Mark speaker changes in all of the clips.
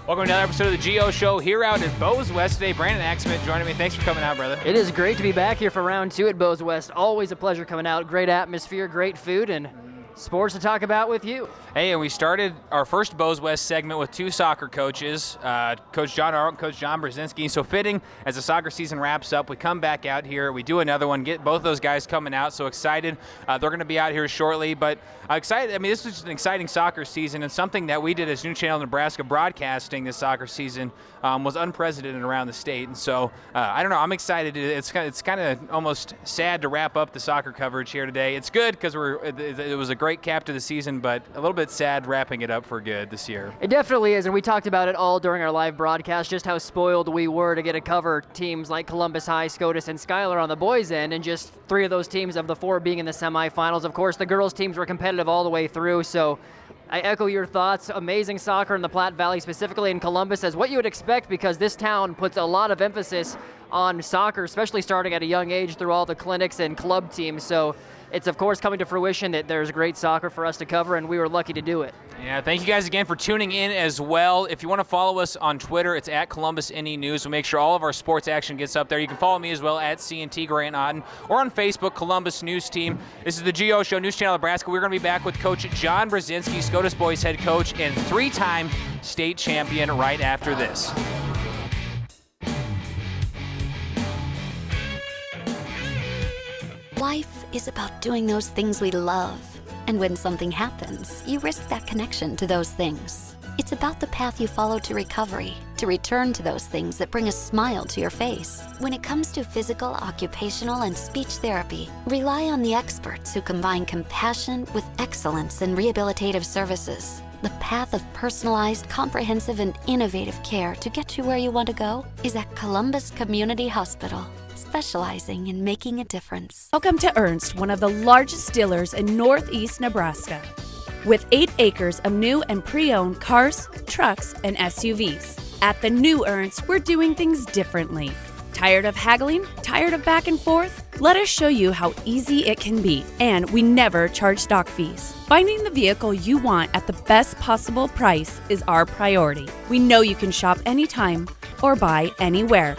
Speaker 1: Welcome to another episode of the GO Show here out at Bose West today. Brandon Aksamit joining me. Thanks for coming out, brother.
Speaker 2: It is great to be back here for round 2 at Bose West. Always a pleasure coming out. Great atmosphere, great food, and sports to talk about with you.
Speaker 1: Hey, and we started our first Bose West segment with 2 soccer coaches, Coach John Arlt and Coach Jon Brezenski. So fitting, as the soccer season wraps up, we come back out here, we do another one, get both those guys coming out. So excited. They're going to be out here shortly, but excited. I mean, this was just an exciting soccer season, and something that we did as News Channel Nebraska broadcasting this soccer season was unprecedented around the state. And so, I don't know, I'm excited. It's kind of almost sad to wrap up the soccer coverage here today. It's good because it was a great cap to the season, but a little bit sad wrapping it up for good this year.
Speaker 2: It definitely is, and we talked about it all during our live broadcast, just how spoiled we were to get to cover teams like Columbus High, SCOTUS, and Schuyler on the boys' end, and just 3 of those teams of the 4 being in the semifinals. Of course, the girls' teams were competitive all the way through, so I echo your thoughts. Amazing soccer in the Platte Valley, specifically in Columbus, as what you would expect, because this town puts a lot of emphasis on soccer, especially starting at a young age through all the clinics and club teams. So it's, of course, coming to fruition that there's great soccer for us to cover, and we were lucky to do it.
Speaker 1: Yeah, thank you guys again for tuning in as well. If you want to follow us on Twitter, it's at Columbus NE News. We'll make sure all of our sports action gets up there. You can follow me as well at CNT Grant Otten, or on Facebook, Columbus News Team. This is the GO Show, News Channel Nebraska. We're going to be back with Coach Jon Brezenski, SCOTUS boys head coach and 3-time state champion, right after this.
Speaker 3: Life is about doing those things we love. And when something happens, you risk that connection to those things. It's about the path you follow to recovery, to return to those things that bring a smile to your face. When it comes to physical, occupational, and speech therapy, rely on the experts who combine compassion with excellence in rehabilitative services. The path of personalized, comprehensive, and innovative care to get you where you want to go is at Columbus Community Hospital, specializing in making a difference.
Speaker 4: Welcome to Ernst, one of the largest dealers in northeast Nebraska. With 8 acres of new and pre-owned cars, trucks, and SUVs. At the new Ernst, we're doing things differently. Tired of haggling? Tired of back and forth? Let us show you how easy it can be, and we never charge stock fees. Finding the vehicle you want at the best possible price is our priority. We know you can shop anytime or buy anywhere.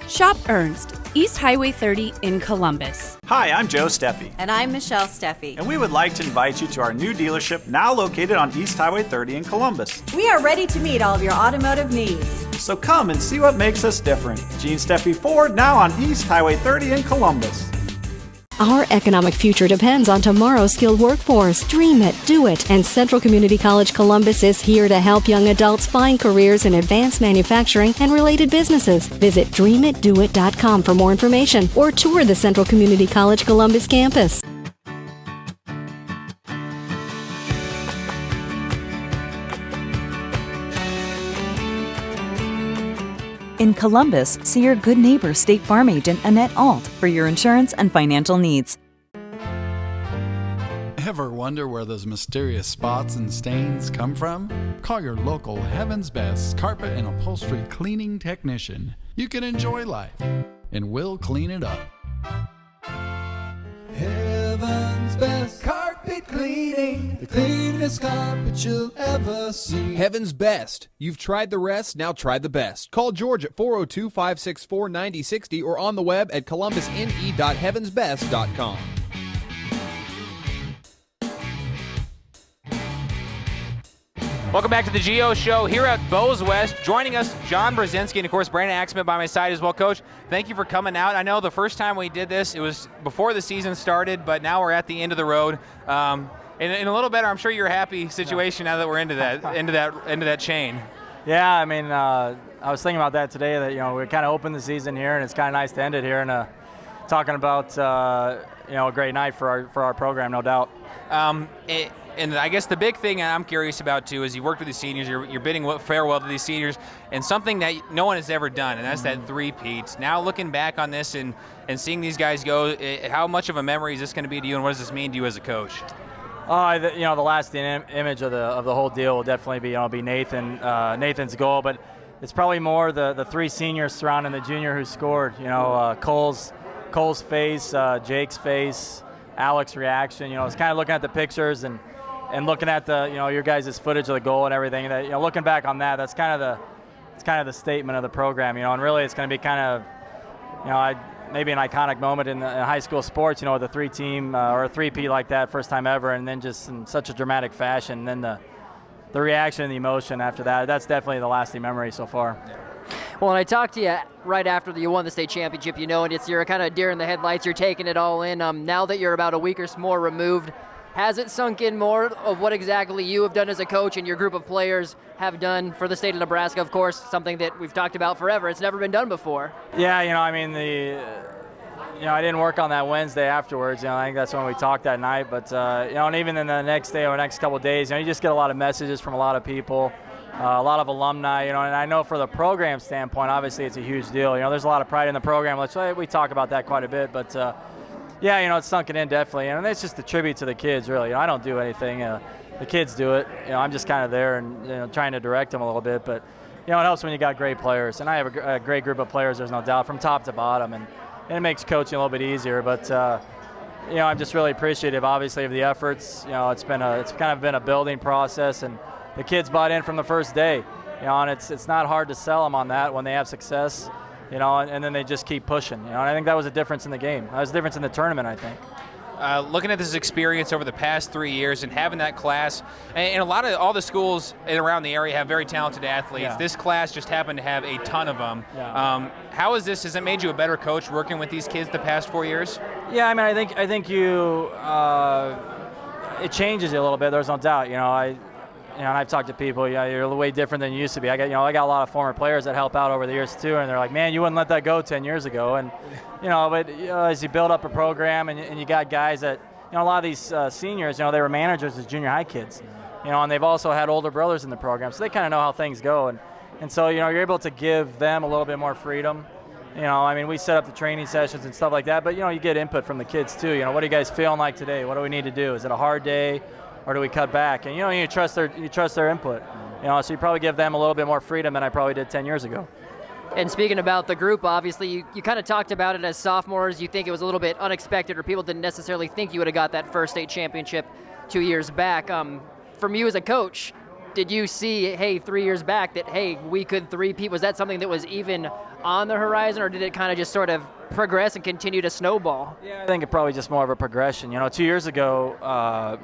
Speaker 4: Shop Ernst, East Highway 30 in Columbus.
Speaker 5: Hi, I'm Joe Steffi.
Speaker 6: And I'm Michelle Steffi.
Speaker 5: And we would like to invite you to our new dealership now located on East Highway 30 in Columbus.
Speaker 6: We are ready to meet all of your automotive needs.
Speaker 5: So come and see what makes us different. Gene Steffi Ford, now on East Highway 30 in Columbus.
Speaker 7: Our economic future depends on tomorrow's skilled workforce. Dream it, do it. And Central Community College Columbus is here to help young adults find careers in advanced manufacturing and related businesses. Visit dreamitdoit.com for more information or tour the Central Community College Columbus campus.
Speaker 8: In Columbus, see your good neighbor State Farm agent Annette Arlt for your insurance and financial needs.
Speaker 9: Ever wonder where those mysterious spots and stains come from? Call your local Heaven's Best carpet and upholstery cleaning technician. You can enjoy life, and we'll clean it up.
Speaker 10: Heaven's Best Carpet Cleaning, the cleanest carpet you'll ever see.
Speaker 11: Heaven's Best. You've tried the rest, now try the best. Call George at 402-564-9060 or on the web at columbusne.heavensbest.com.
Speaker 1: Welcome back to the GO Show here at Bose West. Joining us, Jon Brezenski, and of course, Brandon Aksamit by my side as well. Coach, thank you for coming out. I know the first time we did this, it was before the season started, but now we're at the end of the road. In a little better, I'm sure you're a happy situation now that we're into that chain.
Speaker 12: Yeah, I mean, I was thinking about that today. That we kind of opened the season here, and it's kind of nice to end it here and talking about a great night for our program, no doubt.
Speaker 1: And I guess the big thing I'm curious about, too, is you worked with the seniors. You're bidding farewell to these seniors, and something that no one has ever done, and that's that three-peat. Now looking back on this and seeing these guys go, how much of a memory is this going to be to you, and what does this mean to you as a coach?
Speaker 12: The lasting image of the whole deal will definitely be Nathan. Nathan's goal, but it's probably more the 3 seniors surrounding the junior who scored. Cole's face, Jake's face, Alex's reaction. It's kind of looking at the pictures and and looking at the your guys' footage of the goal and everything, that looking back on that, it's kind of the statement of the program, and really it's going to be kind of maybe an iconic moment in high school sports, with a three-team or a three-peat like that, first time ever, and then just in such a dramatic fashion. And then the reaction and the emotion after that's definitely the lasting memory so far.
Speaker 2: Well, and I talked to you right after you won the state championship, and you're kind of deer in the headlights, you're taking it all in. Now that you're about a week or more removed, has it sunk in more of what exactly you have done as a coach and your group of players have done for the state of Nebraska? Of course, something that we've talked about forever. It's never been done before.
Speaker 12: Yeah, I didn't work on that Wednesday afterwards. I think that's when we talked that night. But and even in the next day or next couple of days, you just get a lot of messages from a lot of people, a lot of alumni. And I know for the program standpoint, obviously it's a huge deal. There's a lot of pride in the program. We talk about that quite a bit. But it's sunken in definitely, and it's just a tribute to the kids. Really, I don't do anything. The kids do it. I'm just kind of there and trying to direct them a little bit. But it helps when you got great players, and I have a great group of players. There's no doubt, from top to bottom, and it makes coaching a little bit easier. But I'm just really appreciative, obviously, of the efforts. It's kind of been a building process, and the kids bought in from the first day. And it's not hard to sell them on that when they have success. And then they just keep pushing. And I think that was a difference in the game. That was a difference in the tournament, I think.
Speaker 1: Looking at this experience over the past 3 years and having that class, and all the schools around the area have very talented athletes.
Speaker 12: Yeah.
Speaker 1: This class just happened to have a ton of them.
Speaker 12: Yeah.
Speaker 1: How has it made you a better coach working with these kids the past 4 years?
Speaker 12: Yeah, I think you it changes you a little bit. There's no doubt. And I've talked to people. You're way different than you used to be. I got a lot of former players that help out over the years too, and they're like, man, you wouldn't let that go 10 years ago. And but as you build up a program and you got guys that a lot of these seniors, they were managers as junior high kids, and they've also had older brothers in the program, so they kind of know how things go. And so you're able to give them a little bit more freedom. We set up the training sessions and stuff like that, but you get input from the kids too. What are you guys feeling like today? What do we need to do? Is it a hard day? Or do we cut back? And you trust their input. So you probably give them a little bit more freedom than I probably did 10 years ago.
Speaker 2: And speaking about the group, obviously you kind of talked about it as sophomores. You think it was a little bit unexpected, or people didn't necessarily think you would have got that first state championship 2 years back. From you as a coach, did you see, 3 years back that, we could three-peat? Was that something that was even on the horizon, or did it kind of just sort of progress and continue to snowball?
Speaker 12: Yeah, I think it probably just more of a progression. 2 years ago,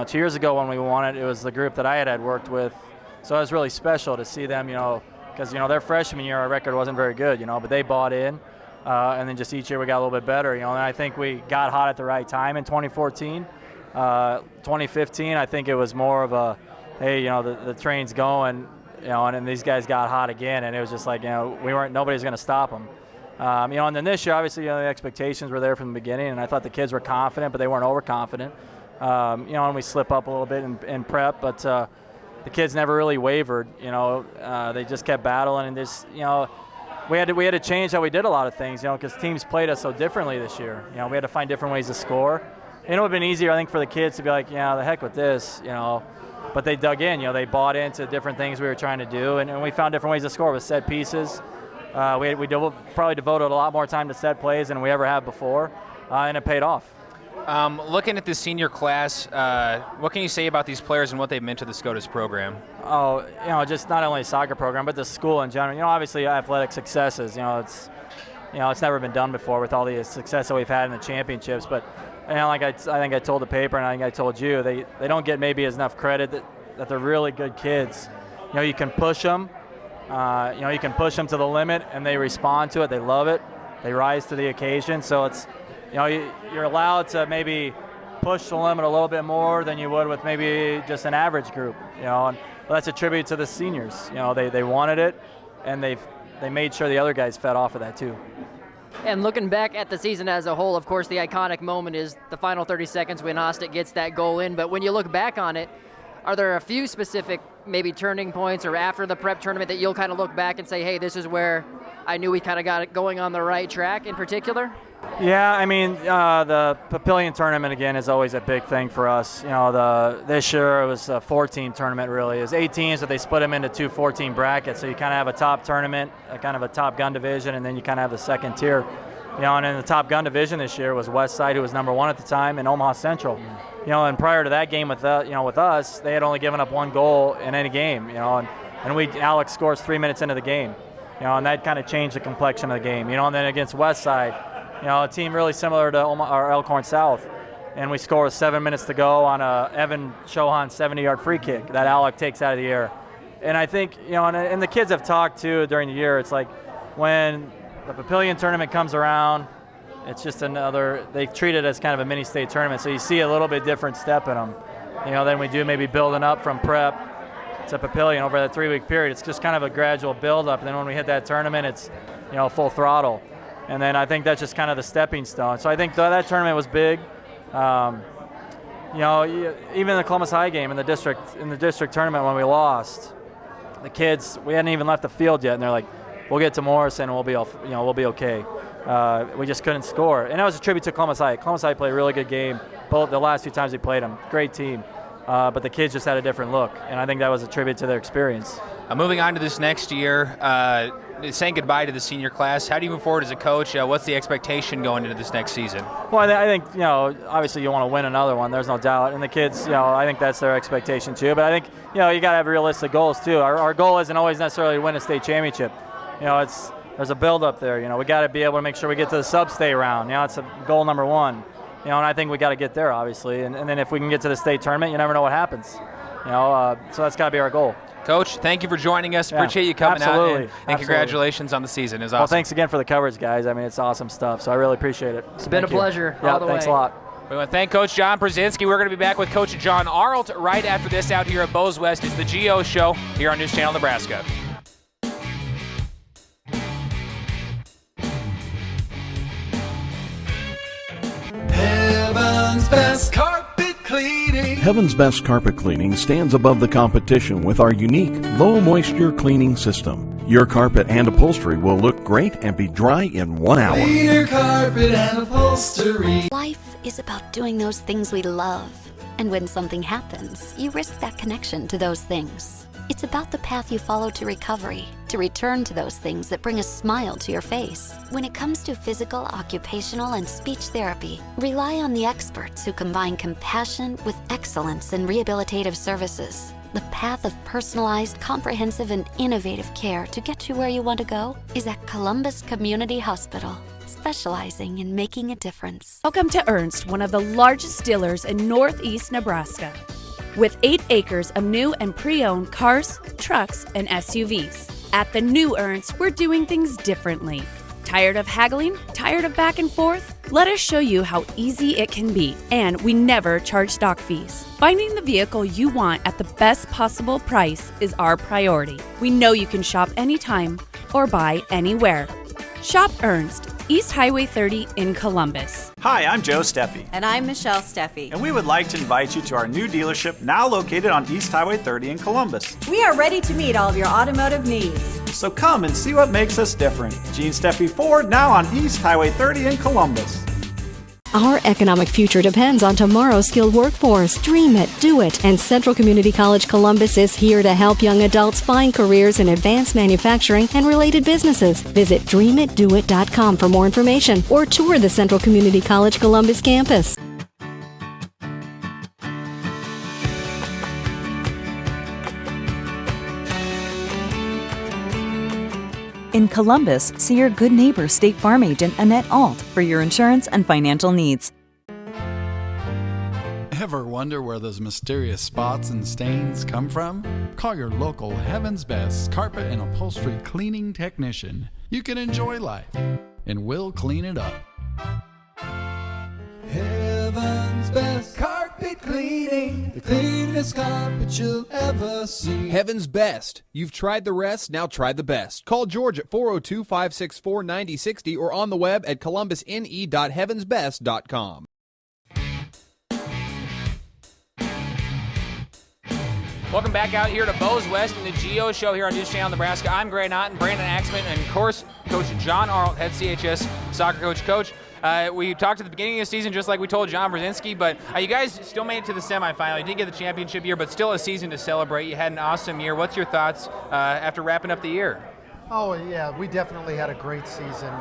Speaker 12: 2 years ago when we won it, it was the group that I had worked with. So it was really special to see them, because, their freshman year, our record wasn't very good, but they bought in. And then just each year we got a little bit better, and I think we got hot at the right time in 2014. 2015, I think it was more of a, the train's going, and then these guys got hot again, and it was just like, nobody's going to stop them. And then this year, obviously, the expectations were there from the beginning, and I thought the kids were confident, but they weren't overconfident. And we slip up a little bit in prep, but the kids never really wavered. They just kept battling, and just we had to change how we did a lot of things. Because teams played us so differently this year. We had to find different ways to score. And it would have been easier, I think, for the kids to be like, the heck with this, But they dug in. They bought into different things we were trying to do, and we found different ways to score with set pieces. We probably devoted a lot more time to set plays than we ever have before, and it paid off.
Speaker 1: Looking at the senior class, what can you say about these players and what they've meant to the SCOTUS program?
Speaker 12: Oh, just not only soccer program, but the school in general. Obviously athletic successes. It's never been done before with all the success that we've had in the championships. But like I think I told the paper, and I think I told you, they don't get maybe enough credit that they're really good kids. You can push them. You can push them to the limit, and they respond to it. They love it. They rise to the occasion. So it's. You're allowed to maybe push the limit a little bit more than you would with maybe just an average group, but that's a tribute to the seniors. They wanted it, and they made sure the other guys fed off of that too.
Speaker 2: And looking back at the season as a whole, of course, the iconic moment is the final 30 seconds when Osten gets that goal in. But when you look back on it, are there a few specific maybe turning points or after the prep tournament that you'll kind of look back and say, hey, this is where I knew we kind of got it going on the right track in particular?
Speaker 12: Yeah, the Papillion tournament, again, is always a big thing for us. This year it was a 4-team tournament, really. It was 8 teams, but they split them into 2 4-team brackets. So you kind of have a top tournament, a kind of a top gun division, and then you kind of have the second tier. You know, and in the Top Gun division this year was Westside, who was number 1 at the time, and Omaha Central. You know, and prior to that game with us, they had only given up 1 goal in any game. You know, and Alex scores 3 minutes into the game. You know, and that kind of changed the complexion of the game. You know, and then against Westside, you know, a team really similar to Omaha or Elkhorn South, and we score with 7 minutes to go on a Evan Chohan 70-yard free kick that Alec takes out of the air. And I think, you know, and the kids have talked too during the year. It's like when the Papillion tournament comes around, it's just they treat it as kind of a mini state tournament. So you see a little bit different step in them, you know, than we do maybe building up from prep to Papillion over that 3-week period. It's just kind of a gradual build up. And then when we hit that tournament, it's, you know, full throttle. And then I think that's just kind of the stepping stone. So I think that tournament was big. You know, even the Columbus High game in the district tournament when we lost, the kids, we hadn't even left the field yet, and they're like, "We'll get to Morrison, and we'll be okay." We just couldn't score, and that was a tribute to Columbus High. Columbus High played a really good game. Both the last 2 times we played them, great team. But the kids just had a different look, and I think that was a tribute to their experience.
Speaker 1: Moving on to this next year, saying goodbye to the senior class, how do you move forward as a coach? What's the expectation going into this next season?
Speaker 12: Well, I think, you know, obviously you want to win another one, there's no doubt. And the kids, you know, I think that's their expectation too. But I think, you know, you got to have realistic goals too. Our goal isn't always necessarily to win a state championship. You know, there's a build-up there. You know, we got to be able to make sure we get to the sub-state round. You know, it's a goal number 1. You know, and I think we got to get there, obviously. And then if we can get to the state tournament, you never know what happens. You know, so that's got to be our goal.
Speaker 1: Coach, thank you for joining us. Appreciate you coming out, and congratulations on the season. It was awesome.
Speaker 12: Well, thanks again for the coverage, guys. I mean, it's awesome stuff, so I really appreciate it.
Speaker 2: It's been a pleasure.
Speaker 12: Yeah,
Speaker 2: all the
Speaker 12: thanks
Speaker 2: way.
Speaker 12: a lot.
Speaker 1: We want to thank Coach Jon Brezenski. We're going to be back with Coach John Arlt right after this out here at Bose West. It's the GO Show here on News Channel Nebraska.
Speaker 10: Heaven's Best Carpet Cleaning.
Speaker 13: Heaven's Best Carpet Cleaning stands above the competition with our unique low-moisture cleaning system. Your carpet and upholstery will look great and be dry in 1 hour.
Speaker 10: Cleaner carpet and upholstery.
Speaker 3: Life is about doing those things we love. And when something happens, you risk that connection to those things. It's about the path you follow to recovery, to return to those things that bring a smile to your face. When it comes to physical, occupational, and speech therapy, rely on the experts who combine compassion with excellence in rehabilitative services. The path of personalized, comprehensive, and innovative care to get you where you want to go is at Columbus Community Hospital, specializing in making a difference.
Speaker 4: Welcome to Ernst, one of the largest dealers in northeast Nebraska. With 8 acres of new and pre-owned cars, trucks, and SUVs. At the new Ernst, we're doing things differently. Tired of haggling? Tired of back and forth? Let us show you how easy it can be, and we never charge stock fees. Finding the vehicle you want at the best possible price is our priority. We know you can shop anytime or buy anywhere. Shop Ernst, East Highway 30 in Columbus.
Speaker 5: Hi, I'm Joe Steffi.
Speaker 6: And I'm Michelle Steffi.
Speaker 5: And we would like to invite you to our new dealership now located on East Highway 30 in Columbus.
Speaker 6: We are ready to meet all of your automotive needs.
Speaker 5: So come and see what makes us different. Gene Steffi Ford now on East Highway 30 in Columbus.
Speaker 7: Our economic future depends on tomorrow's skilled workforce. Dream it, do it. And Central Community College Columbus is here to help young adults find careers in advanced manufacturing and related businesses. Visit dreamitdoit.com for more information or tour the Central Community College Columbus campus.
Speaker 8: In Columbus, see your good neighbor State Farm agent Annette Alt for your insurance and financial needs.
Speaker 9: Ever wonder where those mysterious spots and stains come from? Call your local Heaven's Best carpet and upholstery cleaning technician. You can enjoy life, and we'll clean it up.
Speaker 10: Heaven's Best Carpet Cleaning. The cleanest carpet you'll ever see.
Speaker 11: Heaven's Best. You've tried the rest, now try the best. Call George at 402-564-9060 or on the web at columbusne.heavensbest.com.
Speaker 1: Welcome back out here to Bose West in the GO Show here on News Channel Nebraska. I'm Grant Otten, Brandon Aksamit, and of course, Coach John Arlt, head CHS soccer coach. Coach, we talked at the beginning of the season, just like we told Jon Brezenski, but you guys still made it to the semifinal. You didn't get the championship year, but still a season to celebrate. You had an awesome year. What's your thoughts after wrapping up the year?
Speaker 14: Oh, yeah, we definitely had a great season.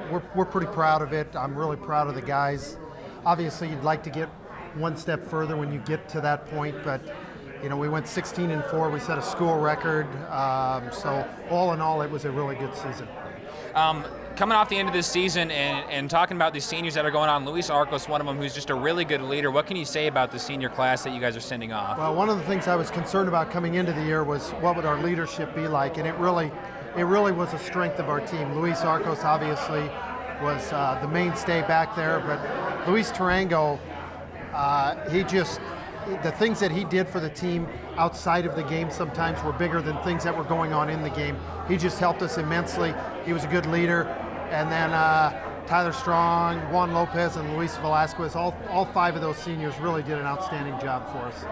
Speaker 14: We're pretty proud of it. I'm really proud of the guys. Obviously, you'd like to get one step further when you get to that point, but we went 16-4. We set a school record. So all in all, it was a really good season.
Speaker 1: Coming off the end of this season and talking about the seniors that are going on, Luis Arcos, one of them, who's just a really good leader. What can you say about the senior class that you guys are sending off?
Speaker 14: Well, one of the things I was concerned about coming into the year was what would our leadership be like, and it really was a strength of our team. Luis Arcos obviously was the mainstay back there, but Luis Tarango, the things that he did for the team outside of the game sometimes were bigger than things that were going on in the game. He just helped us immensely. He was a good leader. And then Tyler Strong, Juan Lopez, and Luis Velasquez, all 5 of those seniors really did an outstanding job for us.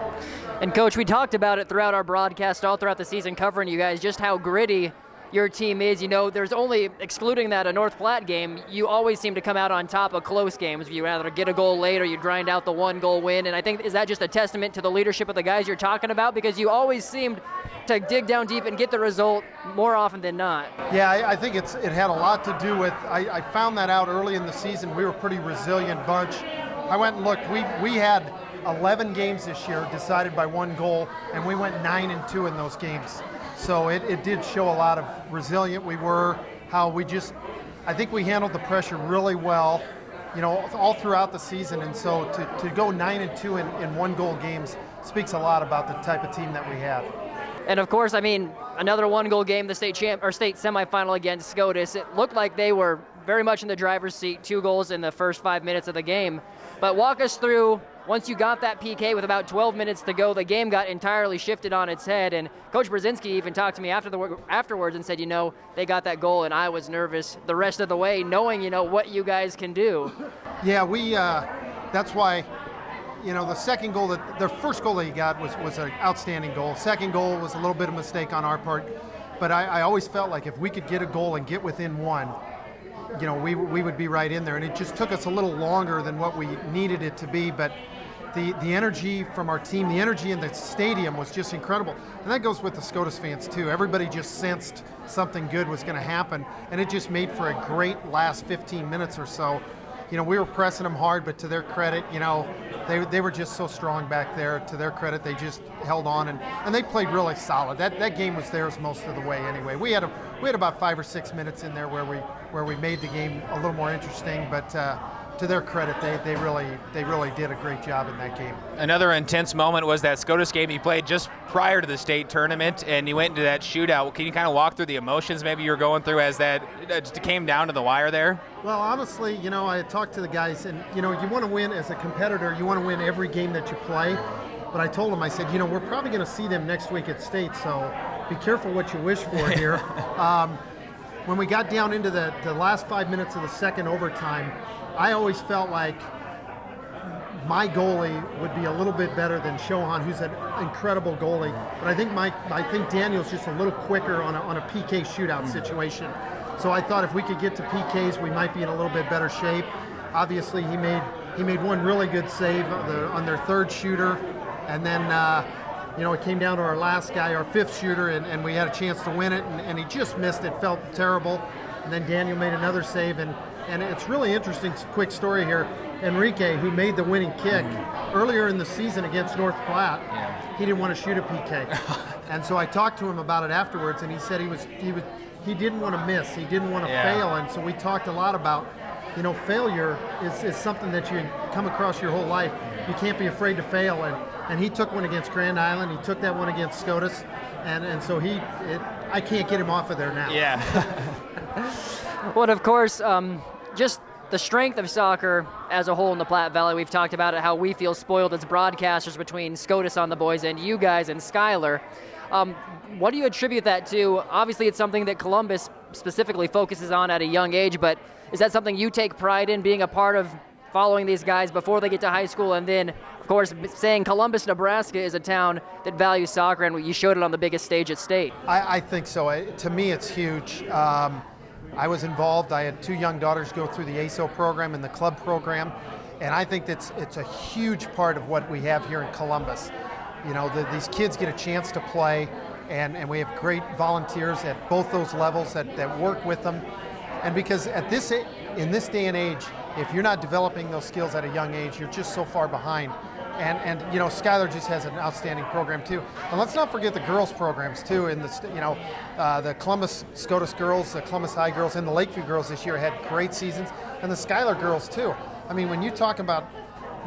Speaker 2: And Coach, we talked about it throughout our broadcast, all throughout the season, covering you guys, just how gritty your team is. There's only, excluding that a North Platte game, you always seem to come out on top of close games. You rather get a goal late or you grind out the 1-goal win. And I think, is that just a testament to the leadership of the guys you're talking about? Because you always seemed to dig down deep and get the result more often than not.
Speaker 14: Yeah, I think it had a lot to do with, I found that out early in the season. We were a pretty resilient bunch. I went and looked. We had 11 games this year decided by 1 goal, and we went 9-2 in those games. So it did show a lot of resilient we were, how I think we handled the pressure really well, all throughout the season. And so to go 9-2 in 1-goal games speaks a lot about the type of team that we have.
Speaker 2: And of course, another 1-goal game, the state semifinal against SCOTUS. It looked like they were very much in the driver's seat, 2 goals in the first 5 minutes of the game. But walk us through, once you got that PK with about 12 minutes to go, the game got entirely shifted on its head. And Coach Brezenski even talked to me afterwards and said, they got that goal and I was nervous the rest of the way, knowing, what you guys can do.
Speaker 14: Yeah, that's why, the second goal, the first goal that he got was an outstanding goal. Second goal was a little bit of a mistake on our part. But I always felt like if we could get a goal and get within 1, we would be right in there. And it just took us a little longer than what we needed it to be. But the energy from our team, the energy in the stadium was just incredible. And that goes with the SCOTUS fans too. Everybody just sensed something good was going to happen. And it just made for a great last 15 minutes or so. We were pressing them hard, but to their credit, they were just so strong back there. To their credit, they just held on and they played really solid. That game was theirs most of the way anyway. We had about 5 or 6 minutes in there where we made the game a little more interesting, but to their credit, they really did a great job in that game.
Speaker 1: Another intense moment was that SCOTUS game you played just prior to the state tournament, and you went into that shootout. Can you kind of walk through the emotions maybe you were going through as that came down to the wire there?
Speaker 14: Well, honestly, I had talked to the guys, and you want to win as a competitor. You want to win every game that you play. But I told them, I said, we're probably going to see them next week at state, so be careful what you wish for here. When we got down into the last 5 minutes of the second overtime, I always felt like my goalie would be a little bit better than Shohan, who's an incredible goalie. But I think Daniel's just a little quicker on a PK shootout situation. So I thought if we could get to PKs, we might be in a little bit better shape. Obviously, he made one really good save on their third shooter, and then it came down to our last guy, our 5th shooter, and we had a chance to win it, and he just missed it. Felt terrible. And then Daniel made another save, and it's really interesting, quick story here. Enrique, who made the winning kick earlier in the season against North Platte, he didn't want to shoot a PK. And so I talked to him about it afterwards, and he said he didn't want to miss, he didn't want to fail. And so we talked a lot about, failure is something that you come across your whole life. You can't be afraid to fail. And he took one against Grand Island, he took that one against SCOTUS, and so I can't get him off of there now.
Speaker 1: Yeah.
Speaker 2: Well, of course, just the strength of soccer as a whole in the Platte Valley. We've talked about it, how we feel spoiled as broadcasters between SCOTUS on the boys end, you guys, and Schuyler. What do you attribute that to? Obviously, it's something that Columbus specifically focuses on at a young age, but is that something you take pride in, being a part of following these guys before they get to high school, and then, of course, saying Columbus, Nebraska is a town that values soccer, and you showed it on the biggest stage at state?
Speaker 14: I think so. To me, it's huge. I was involved. I had 2 young daughters go through the ASO program and the club program, and I think it's a huge part of what we have here in Columbus. These kids get a chance to play, and we have great volunteers at both those levels that work with them. And because in this day and age, if you're not developing those skills at a young age, you're just so far behind. And you know, Skylar just has an outstanding program too. And let's not forget the girls programs too. In the Columbus SCOTUS girls, the Columbus High girls, and the Lakeview girls this year had great seasons, and the Skylar girls too. I mean, when you talk about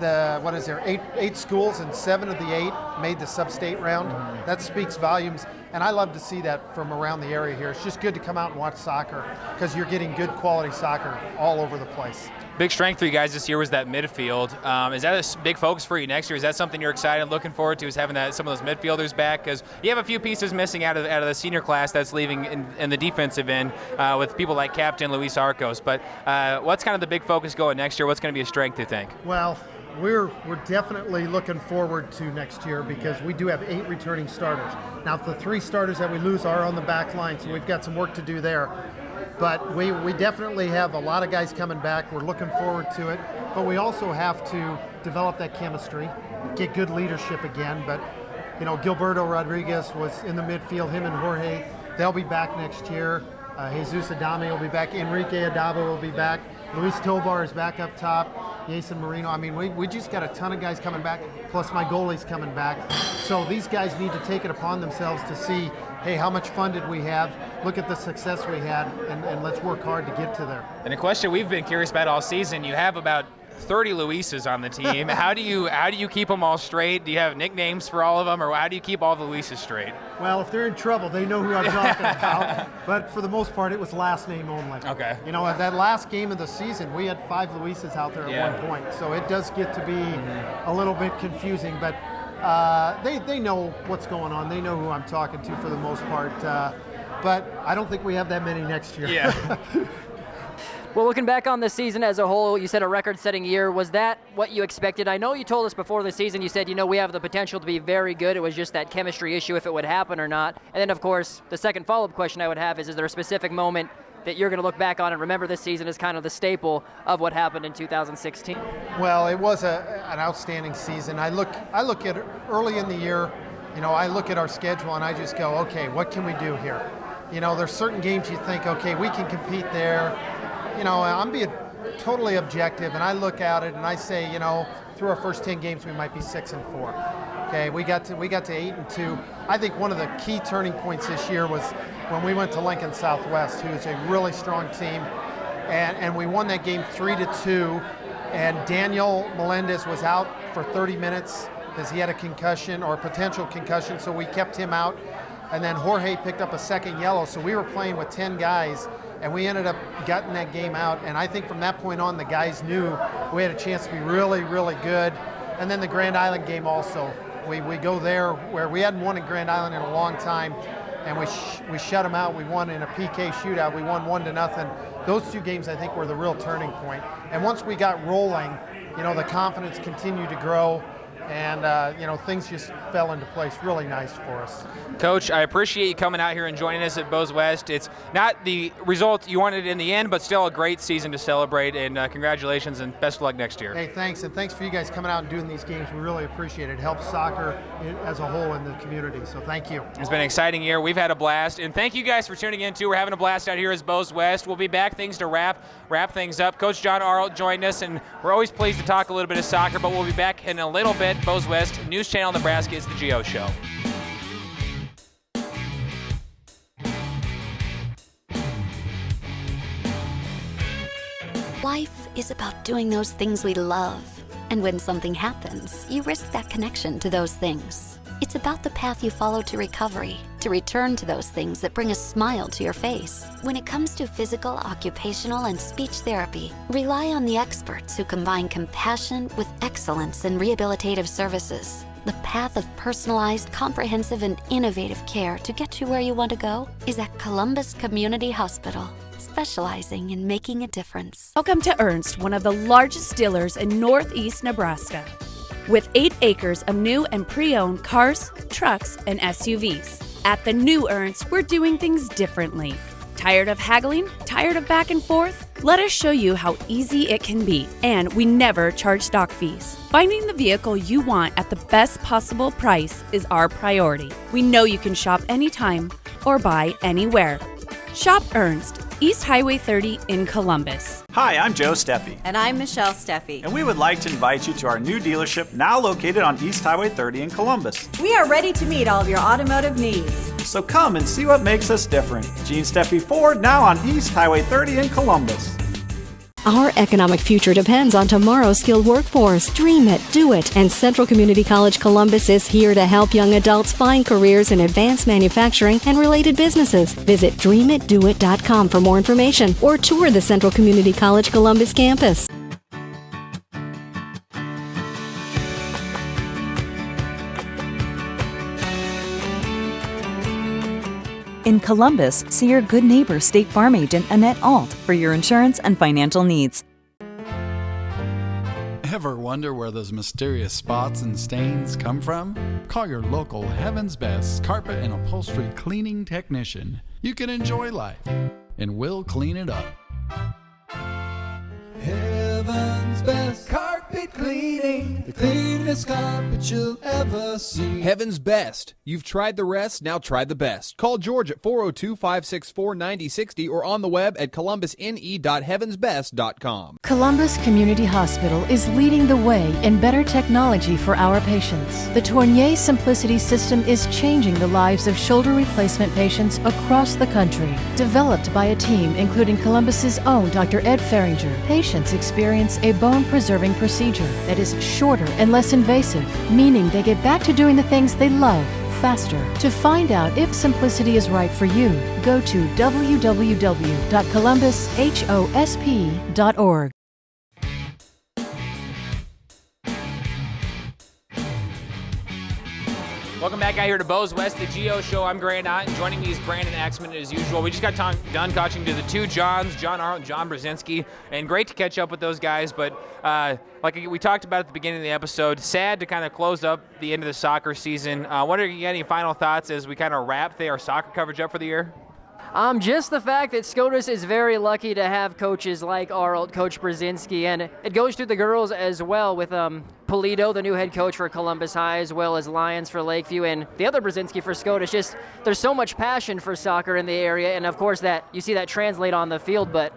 Speaker 14: eight schools and 7 of the 8 made the sub-state round, that speaks volumes. And I love to see that from around the area here. It's just good to come out and watch soccer because you're getting good quality soccer all over the place.
Speaker 1: Big strength for you guys this year was that midfield. Is that a big focus for you next year? Is that something you're excited and looking forward to, is having some of those midfielders back? Because you have a few pieces missing out of the senior class that's leaving in the defensive end with people like Captain Luis Arcos. But what's kind of the big focus going next year? What's going to be a strength, you think?
Speaker 14: Well, we're definitely looking forward to next year because we do have 8 returning starters. Now, the 3 starters that we lose are on the back line, so we've got some work to do there. But we definitely have a lot of guys coming back. We're looking forward to it. But we also have to develop that chemistry, get good leadership again. But, you know, Gilberto Rodriguez was in the midfield, him and Jorge. They'll be back next year. Jesus Adame will be back. Enrique Adabo will be back. Luis Tovar is back up top. Jason Marino. I mean, we just got a ton of guys coming back, plus my goalie's coming back. So these guys need to take it upon themselves to see, hey, how much fun did we have? Look at the success we had, and let's work hard to get to there.
Speaker 1: And a question we've been curious about all season, you have about 30 Luises on the team. How do you keep them all straight? Do you have nicknames for all of them, or how do you keep all the Luises straight?
Speaker 14: Well, if they're in trouble, they know who I'm talking about. But for the most part, it was last name only.
Speaker 1: Okay.
Speaker 14: You know, at that last game of the season, we had 5 Luises out there at one point. So it does get to be a little bit confusing. But they know what's going on. They know who I'm talking to for the most part. But I don't think we have that many next year.
Speaker 1: Yeah.
Speaker 2: Well, looking back on the season as a whole, you said a record-setting year. Was that what you expected? I know you told us before the season, you said, we have the potential to be very good. It was just that chemistry issue if it would happen or not. And then, of course, the second follow-up question I would have is there a specific moment that you're going to look back on and remember this season as kind of the staple of what happened in 2016?
Speaker 14: Well, it was an outstanding season. I look at early in the year, I look at our schedule and I just go, okay, what can we do here? There's certain games you think, okay, we can compete there. I'm being totally objective, and I look at it and I say, through our first 10 games, we might be 6-4. Okay, we got to 8-2. I think one of the key turning points this year was when we went to Lincoln Southwest, who's a really strong team, and we won that game 3-2. And Daniel Melendez was out for 30 minutes because he had a concussion or a potential concussion, so we kept him out. And then Jorge picked up a second yellow, so we were playing with 10 guys. And we ended up gutting that game out. And I think from that point on, the guys knew we had a chance to be really, really good. And then the Grand Island game also. We go there where we hadn't won in Grand Island in a long time. And we shut them out. We won in a PK shootout. We won 1-0. Those 2 games, I think, were the real turning point. And once we got rolling, the confidence continued to grow. And, things just fell into place really nice for us.
Speaker 1: Coach, I appreciate you coming out here and joining us at Bose West. It's not the result you wanted in the end, but still a great season to celebrate. And congratulations and best of luck next year.
Speaker 14: Hey, thanks. And thanks for you guys coming out and doing these games. We really appreciate it. It helps soccer as a whole in the community. So thank you.
Speaker 1: It's been an exciting year. We've had a blast. And thank you guys for tuning in, too. We're having a blast out here as Bose West. We'll be back to wrap things up. Coach John Arlt joined us, and we're always pleased to talk a little bit of soccer, but we'll be back in a little bit. Bose West News Channel Nebraska is the Geo Show.
Speaker 3: Life is about doing those things we love. And when something happens, you risk that connection to those things. It's about the path you follow to recovery, to return to those things that bring a smile to your face. When it comes to physical, occupational, and speech therapy, rely on the experts who combine compassion with excellence in rehabilitative services. The path of personalized, comprehensive, and innovative care to get you where you want to go is at Columbus Community Hospital, specializing in making a difference.
Speaker 4: Welcome to Ernst, one of the largest dealers in northeast Nebraska. With 8 acres of new and pre-owned cars, trucks, and SUVs. At the new Ernst, we're doing things differently. Tired of haggling? Tired of back and forth? Let us show you how easy it can be, and we never charge dock fees. Finding the vehicle you want at the best possible price is our priority. We know you can shop anytime or buy anywhere. Shop Ernst, East Highway 30 in Columbus.
Speaker 5: Hi, I'm Joe Steffi.
Speaker 6: And I'm Michelle Steffi.
Speaker 5: And we would like to invite you to our new dealership now located on East Highway 30 in Columbus.
Speaker 6: We are ready to meet all of your automotive needs.
Speaker 5: So come and see what makes us different. Gene Steffi Ford now on East Highway 30 in Columbus.
Speaker 7: Our economic future depends on tomorrow's skilled workforce. Dream it, do it. And Central Community College Columbus is here to help young adults find careers in advanced manufacturing and related businesses. Visit dreamitdoit.com for more information or tour the Central Community College Columbus campus.
Speaker 8: In Columbus, see your good neighbor State Farm agent Annette Alt for your insurance and financial needs.
Speaker 9: Ever wonder where those mysterious spots and stains come from? Call your local Heaven's Best carpet and upholstery cleaning technician. You can enjoy life, and we'll clean it up.
Speaker 10: Heaven's Best Carpet Cleaning, the cleanest carpet you'll ever see.
Speaker 11: Heaven's Best. You've tried the rest, now try the best. Call George at 402-564-9060 or on the web at columbusne.heavensbest.com.
Speaker 15: Columbus Community Hospital is leading the way in better technology for our patients. The Tournier Simplicity system is changing the lives of shoulder replacement patients across the country. Developed by a team including Columbus's own Dr. Ed Feringer, patients experience a bone-preserving procedure that is shorter and less invasive, meaning they get back to doing the things they love faster. To find out if Simplicity is right for you, go to www.columbushosp.org.
Speaker 1: Welcome back out here to Bose West, the Geo Show. I'm Grant Otten. Joining me is Brandon Aksamit as usual. We just got done talking to the two Johns, John Arlt and Jon Brezenski, and great to catch up with those guys. But like we talked about at the beginning of the episode, sad to kind of close up the end of the soccer season. Wonder if you got any final thoughts as we kind of wrap our soccer coverage up for the year?
Speaker 2: Just the fact that SCOTUS is very lucky to have coaches like Arlt, Coach Brezenski, and it goes through the girls as well with Polito, the new head coach for Columbus High, as well as Lyons for Lakeview, and the other Brezenski for SCOTUS. Just there's so much passion for soccer in the area, and of course that you see that translate on the field, but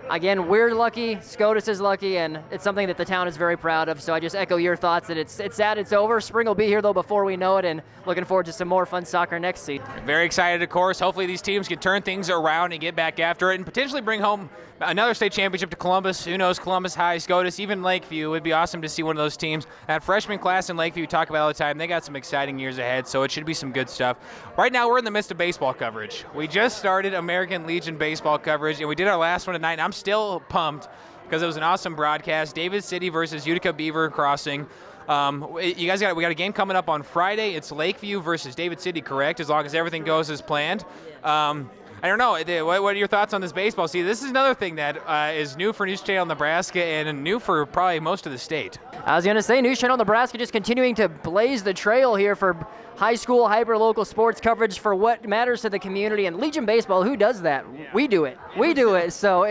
Speaker 2: again, we're lucky, SCOTUS is lucky, and it's something that the town is very proud of. So I just echo your thoughts that it's sad it's over. Spring will be here, though, before we know it, and looking forward to some more fun soccer next season.
Speaker 1: Very excited, of course. Hopefully these teams can turn things around and get back after it and potentially bring home another state championship to Columbus. Who knows, Columbus High, SCOTUS, even Lakeview. It would be awesome to see one of those teams. That freshman class in Lakeview we talk about all the time. They got some exciting years ahead, so it should be some good stuff. Right now we're in the midst of baseball coverage. We just started American Legion baseball coverage, and we did our last one tonight, and I'm still pumped because it was an awesome broadcast. David City versus Utica Beaver Crossing. We got a game coming up on Friday. It's Lakeview versus David City, correct? As long as everything goes as planned. I don't know. What are your thoughts on this baseball season? This is another thing that is new for News Channel Nebraska and new for probably most of the state.
Speaker 2: I was going to say, News Channel Nebraska just continuing to blaze the trail here for high school, hyper-local sports coverage for what matters to the community. And Legion Baseball, who does that? Yeah. We do it. We do it. So,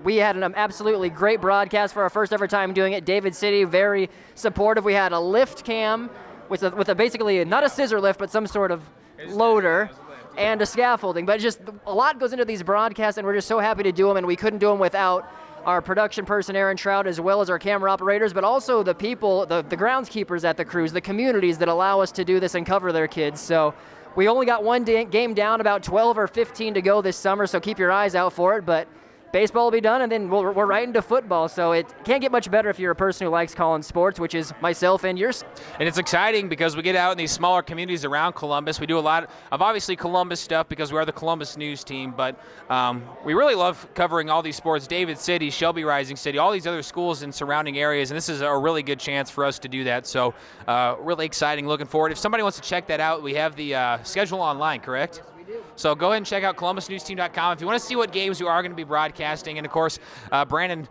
Speaker 2: we had an absolutely great broadcast for our first ever time doing it. David City, very supportive. We had a lift cam with a basically not a scissor lift, but some sort of loader and a scaffolding. But just a lot goes into these broadcasts, and we're just so happy to do them, and we couldn't do them without our production person, Aaron Trout, as well as our camera operators, but also the people, the groundskeepers at the crews, the communities that allow us to do this and cover their kids. So we only got one game down, about 12 or 15 to go this summer, so keep your eyes out for it. But baseball will be done, and then we're right into football. So it can't get much better if you're a person who likes calling sports, which is myself and yours.
Speaker 1: And it's exciting because we get out in these smaller communities around Columbus. We do a lot of obviously Columbus stuff because we are the Columbus News team, but we really love covering all these sports. David City, Shelby Rising City, all these other schools in surrounding areas, and this is a really good chance for us to do that. So really exciting, looking forward. If somebody wants to check that out, we have the schedule online, correct? So go ahead and check out columbusnewsteam.com if you want to see what games we are going to be broadcasting. And, of course, Brandon,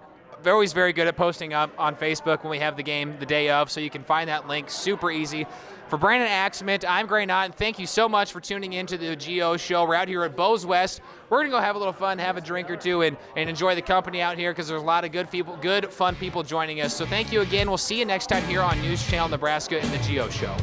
Speaker 1: always very good at posting up on Facebook when we have the game the day of, so you can find that link super easy. For Brandon Aksamit, I'm Gray Knott, and thank you so much for tuning into the GO show. We're out here at Bose West. We're going to go have a little fun, have a drink or two, and enjoy the company out here because there's a lot of good, fun people joining us. So thank you again. We'll see you next time here on News Channel Nebraska in the GO show.